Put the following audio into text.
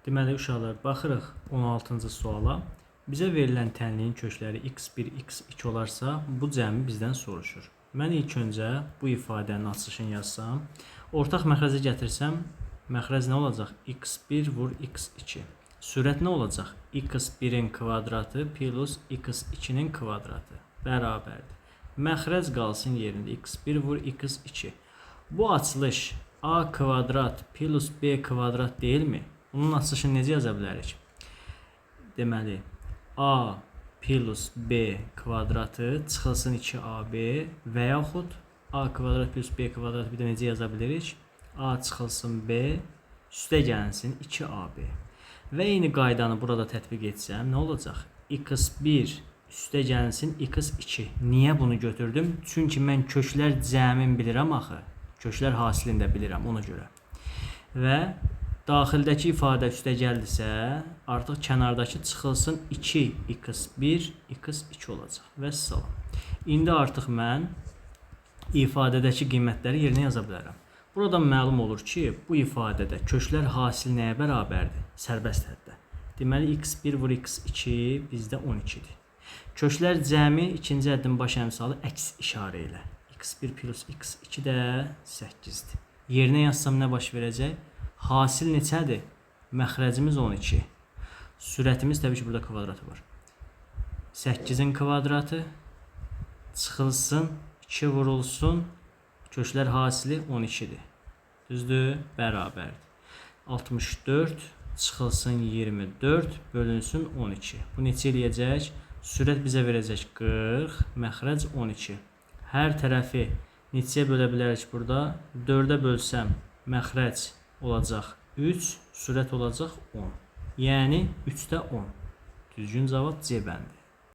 Deməli, uşaqlar, baxırıq 16-cı suala. Bizə verilən tənliyin kökləri x1, x2 olarsa, bu cəmi bizdən soruşur. Mən ilk öncə bu ifadənin açılışını yazsam, ortaq məxrəzi gətirsəm, məxrəz nə olacaq? x1 vur x2. Sürət nə olacaq? x1-in kvadratı plus x2-nin kvadratı bərabərdir. Məxrəz qalsın yerində. x1 vur x2. Bu açılış a kvadrat plus b kvadrat deyilmi? Bunun açılışını necə yaza bilərik? Deməli, a plus b kvadratı çıxılsın 2ab və yaxud a kvadrat plus b kvadratı bir də necə yaza bilirik? A çıxılsın b üstə gəlsin 2ab. Və eyni qaydanı burada tətbiq etsəm nə olacaq? x1 üstə gəlsin x2. Niyə bunu götürdüm? Çünki mən köklər cəmin bilirəm axı. Köklər hasilini də bilirəm ona görə. Və daxildəki ifadə üstə gəldisə, artıq kənardakı çıxılsın 2x1, x2 olacaq. Vəssalam. İndi artıq mən ifadədəki qiymətləri yerinə yaza bilərəm. Buradan məlum olur ki, bu ifadədə köklər hasil nəyə bərabərdir? Sərbəst həddə. Deməli, x1 vur x2 bizdə 12-dir. Köklər cəmi ikinci həddin baş əmsalı əks işarə ilə. x1 plus x2 də 8-dir. Yerinə yazsam nə baş verəcək? Hasil neçədir? Məxrəcimiz 12. Sürətimiz təbii ki, burada kvadratı var. 8-in kvadratı çıxılsın, 2 vurulsun, köklər hasili 12-dir. Düzdür? Bərabərdir. 64 çıxılsın 24 bölünsün 12. Bu neçə eləyəcək? Sürət bizə verəcək 40, məxrəc 12. Hər tərəfi neçəyə bölə bilərik burada? 4-ə bölsəm məxrəc olacaq 3, sürət olacaq 10. Yəni 3-də 10. Düzgün cavab C bəndi.